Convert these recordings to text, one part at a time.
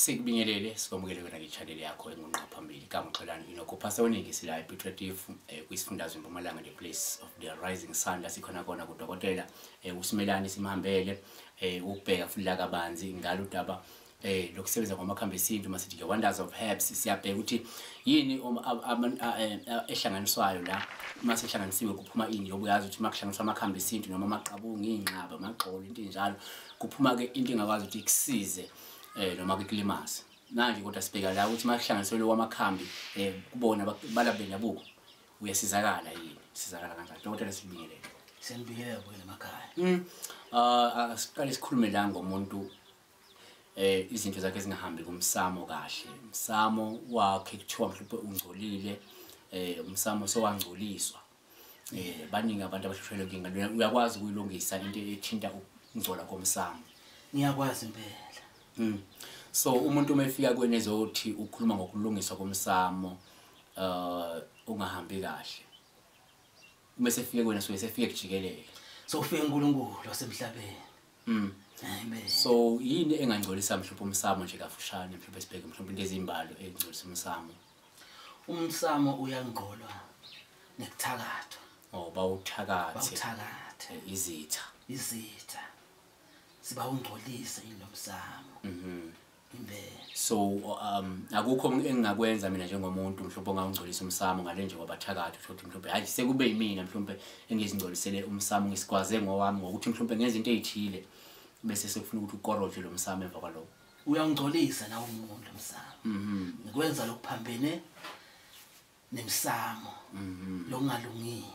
Sikubingelele sikwamukele wena nge-channel yakho engunqa phambili kaMxolani inokupasa oningi sila ePetrative kwisifundazwe eMpumalanga the place of the rising sun la sikhona kona kudokotela uSimelane simhambele ukubheka futhi la kabanzi ngalo udaba lokusebenza kwamakhambi esintu masithi ke wonders of herbs siyabheka ukuthi yini ehlanganiswayo la mase ehlanganisiwe kuphuma ini yobuyazi ukuthi makuhlanganiswa amakhambi esintu noma amaqabungu inqaba amagxolo into enjalo kuphuma ke into engakwazi ukuthi ikusize noma kukulimaza manje kodwa sibheka la ukuthi makuhlanganiswe lo wamakhambi kubona balabeni bendabuko uyasizakala yini sizakala kanjani dokotela sibingelele senibingelela bonke emakhaya asiqale sikhulume la ngomuntu izinto zakhe zingahambi kumsamo kahle umsamo wakhe kuthiwa mhlawumbe ungcolile umsamo sowangcoliswa baningi abantu abahlushwele inkinga uyakwazi ukuyilungisa into ethinta ukungcola komsamo ngiyakwazi impela so umuntu umefika kweni ezothi ukhuluma ngokulungiswa komsamo ungahambi kahle bese fike kwena sefike kujikelele so ufike uNkulunkulu wasemhlabeni amen so yini engangcolisa mhlawumbe umsamo nje kafushane mhlawumbe sibheke mhlawumbe into ezimbalo engcolisa umsamo umsamo uyangqolwa nekuthakathwa bawuthakathe izitha siba ungcolisa inomsamo impela so akukho engingakwenza mina njengomuntu mhlawumbe ongangcolisa umsamo ngale nje kwabathakatha ukuthi mhlawumbe hayi sekube yimina mhlawumbe engizingcolisele umsamo ngisikwaze ngowami ngokuthi mhlawumbe ngenza into ezithile bese sekufuna ukuthi ukoroje lo msamo emva kwalokho uyangcolisa nawo umuntu umsamo ngikwenza lokuphambene nemsamo lokungalungile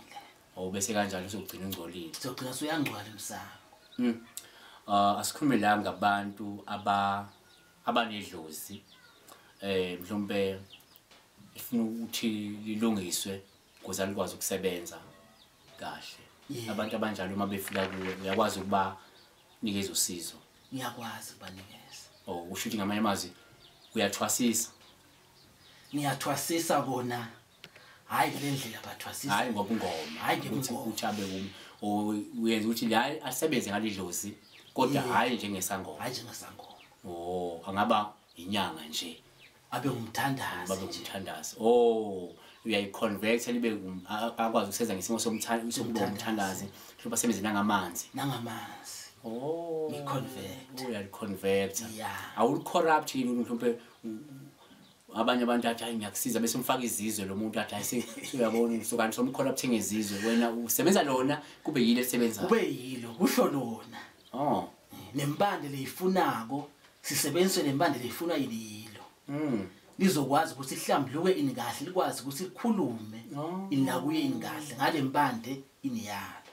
bese kanjalo sokugcina ingcolile sokugcina suyangcwala umsamo asikhulume la ngabantu abanedlozi mhlawumbe ifuna ukuthi lilungiswe ukuze likwazi ukusebenza kahle abantu abanjalo uma befika kuwe uyakwazi ukuba nikeza usizo ngiyakwazi ukubanikeza usho ukuthi ngamanye amazwi uyathwasisa niyathwasisa bona hayi ngendlela bathwasisa hayi ngobungoma hayi ngobungoma ukuthi abe uyenza ukuthi la asebenze ngalidlozi kodwa hayi njengesangoma angaba inyanga nje abe umthandazi uyayiconvert libe akwazi ukusenza ngesimo somthandazi mhlawumbe asebenze nangamanzi uyayiconvert awucorrupt yini mhlawumbe abanye abantu athi hayi ngiyakusiza bese umfaka izizwe lo muntu athi hayi uyabona sokanti somcorrupt ngezizwe wena usebenza lona kube yile esebenza kube yilo kusho lona nempande leyifunako sisebenzise nempande leyifuna yilo lizokwazi ukuthi ihlambuluke ini kahle likwazi ukuthi likhulume ina kuye ini kahle ngale mpande iniyalo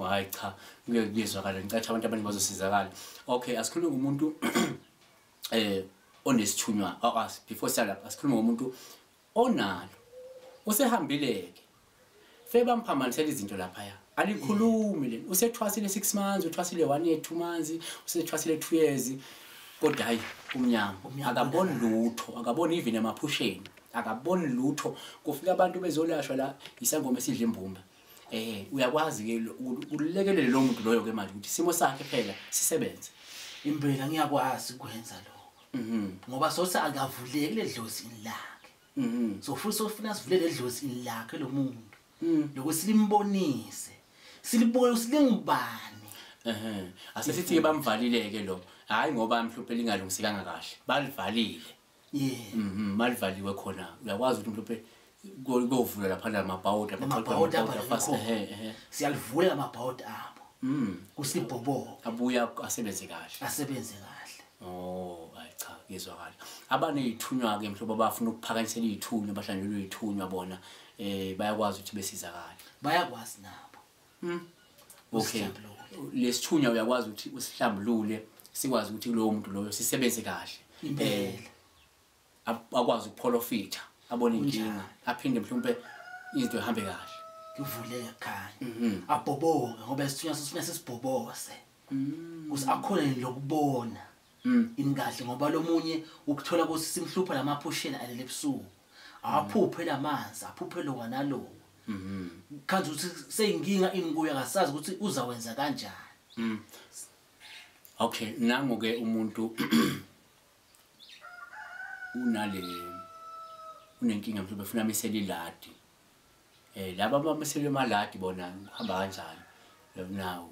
hayi cha ngiyezwakala ngicathi abantu abaningi bazosizakala okay asikhulume ngomuntu onesithunywa before salapha asikhulume ngomuntu onalo usehambileke fe bamphambanisela izinto lapha ya alikhulumi le usethwasile 6 months uthwasile 1 year 2 months usethwasile 2 years kodwa hayi umnyama akaboni lutho akaboni even emaphusheni akaboni lutho kufika abantu bezolashwa la isangoma esidla imbumba uyakwazi ke ukulekelele lo muntu loyo ke manje ukuthi isimo sakhe phela sisebenze impela ngiyakwazi ukwenza lo ngoba sothi akavuleke ledlozi lakhe so futhi sofuna sivulele ledlozi lakhe lo muntu lokusilimbonise silibone silingubani asesithi bamvalileke lo hayi ngoba mhlawumbe lingalungisekanga kahle balivalile malivaliwe khona uyakwazi ukuthi mhlawumbe govula lapha lamabhawuda siyalivula amabhawuda abo kusibhobo abuya asebenze kahle hayi cha ngizwakala abanezithunywa ke mhlawumbe bafuna ukuphakanyisela izithunywa bahlanjulwe izithunywa bona bayakwazi ukuthi besizakala bayakwazi nabo okay lesithunywa uyakwazi ukuthi usihlambulule sikwazi ukuthi kulowo muntu loyo sisebenze kahle impela akwazi ukuprofita abone inkinga aphinde mhlawumbe izinto zihambe kahle kuvuleke khanya abhoboke ngoba isithunywa sifuna sisibhobose kuze akhona lokubona ingahle ngoba lomunye ukuthola ukuthi simhlupha lamaphusheni alele ebusuku aphuphe lamanzi aphuphe lokwa nalo kanti ukuthi seyinkinga inkuya akasazi ukuthi uzawenza kanjani okay nango ke umuntu unenkinga mhlawumbe ufuna amisela iladi laba abamisela emaladi bona uhamba kanjani nawo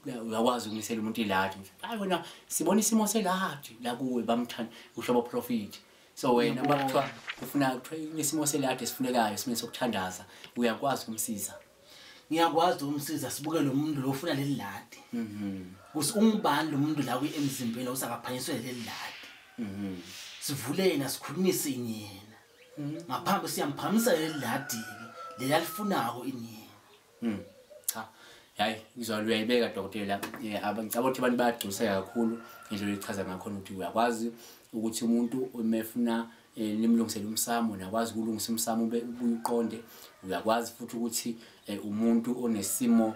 uyakwazi ukumisela umuntu iladi hayi wena sibona isimo seladi la kuwe bamthanda usho aba prophet so wena bakuthiwa ufuna isimo seladi esifunekayo isimeni sokuthandaza uyakwazi ukumsiza ngiyakwazi ukumsiza sibuke lo muntu lo ufuna leli ladi ungubani lo muntu la emzimbeni usakaphanyiswe leli ladi sivulena sikhulumise inyena ngaphambi siyamphamisa leli ladi leli alifunako inyena cha hayi ngizwa uyayibeka dokotela abangicabanga ukuthi abantu bayagcuseka kakhulu ngendlela echaza ngakho ukuthi uyakwazi ukuthi umuntu umefuna nimlungisele umsamo nakwazi ukulungisa umsamo ubuyiqonde uyakwazi futhi ukuthi umuntu onesimo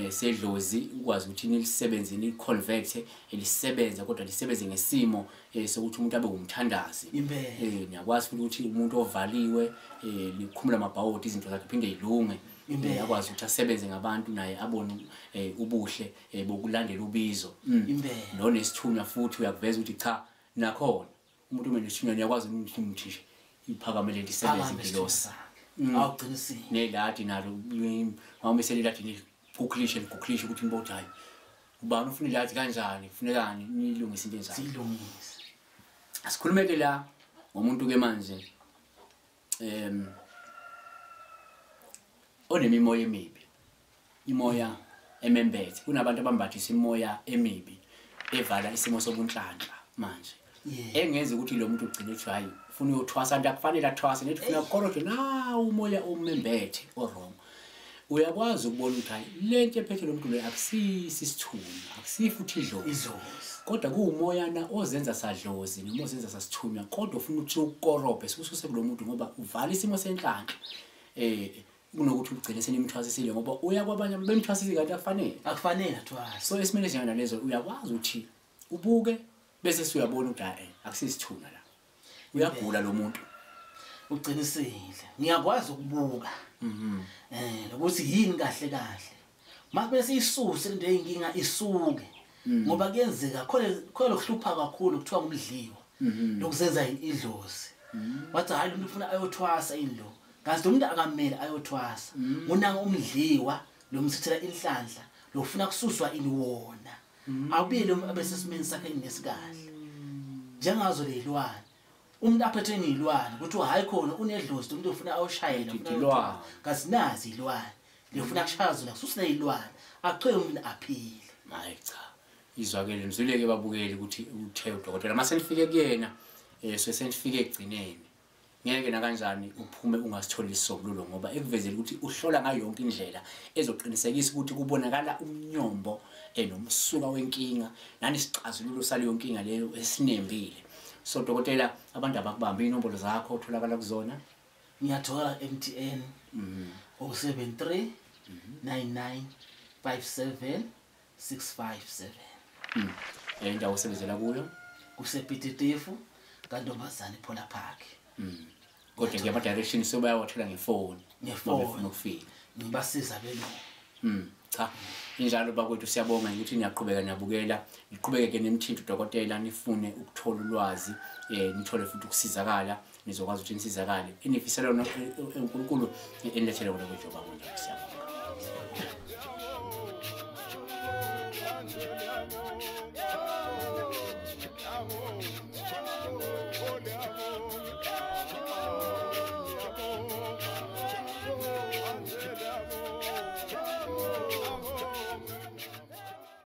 sedlozi ukwazi ukuthi nilisebenze niconvert elisebenza kodwa lisebenze ngesimo sokuthi umuntu abe umthandazi niyakwazi futhi ukuthi umuntu ovaliwe likhumula amabhawodi izinto zakhe phinde yilunge yakwazi ukuthi asebenze ngabantu naye abone ubuhle bokulandela ubizo nonesithunywa futhi uyakuveza ukuthi cha nakhona umuntu umenesithunywa uyakwazi ukuthi umthishe iphakamele lisebenze ngelosi awuqinisile neladi nalo ngawumisela iladi ukuklisha ukuthi imbothi hayi ubani ufuna iladi kanjani kufunekani nilungise into enjani silungise asikhulumeke la ngomuntu ke manje onemimoya emibi imoya emembethe kunabantu abambathisa imoya emibi evala isimo sobunhlanhla manje engenza ukuthi lo muntu ugcine ethi hayi ufuna uyothwasa into akufanele athwase nethi ufuna ukoroje na umoya omembethe orong uyakwazi ukubona ukuthi hayi lento ephethe lo muntu lo akusisi isithunywa akusifuthi idlozi kodwa kuumoya na ozenza sadlozi noma ozenza sasithunywa kodwa ufuna ukuthi ukorobhe sikususe kulo muntu ngoba uvala isimo senhlanhla kunokuthi ugcine senimthwasisile ngoba uya kwabanye bemthwasisi kanti akufanele athwase so esimene njengana lezo uyakwazi ukuthi ubuke bese siyabona ukuthi hayi akusisithunywa la uyagula lo muntu uqinisile ngiyakwazi ukubuka ukuthi yini kahle mabe siyisuse into eyinkinga isuke ngoba kuyenzeka khona lokuhlupha kakhulu kuthiwa umdliwa lokuzenza idlozi wathi hayi umuntu ufuna ayothwasa indlo kanti umuntu akamele ayothwasa unanga umdliwa lo msithela inhlanhla lofuna kususwa iliwona awubile abesesimeni sakhe nesikahle njengazo lezilwane umuntu aphethe nezilwane kuthi hayi khona unedlozi umuntu ufuna awushayela ilwane kasinazi ilwane lefuna kushazula kususela izilwane achwe umuntu aphile hayi cha izwakele mzuleke babukeli ukuthi uthe udokotela mase nifike kuyena senifike egcineni ngeke na kanjani uphume ungasitholi isobululo ngoba ekuvezela ukuthi uhlola ngayo yonke indlela ezoqinisekisa ukuthi kubonakala umnyombo enomsuka wenkinga nani isixazululo saleyo nkinga leyo esinembile so dokotela abantu abakubamba inombolo zakho utholakala kuzona ngiyathola MTN 073 99 57 657 indawo osebenzela kuyo kusepititifu kaNtombazane Phola Park kodwa ngiyama direction sobayawathola ngefoni ufuna ukufika ngibasiza belo cha injalo bakwethu siyabonga ukuthi niyaqhubeka niyabukela niqhubeke nemthinto dokotela nifune ukuthola ulwazi nithole futhi ukusizakala nizokwazi ukuthi nisizakale inifisela uNkulunkulu enilethele wona kwejoba kunjalo siyabonga.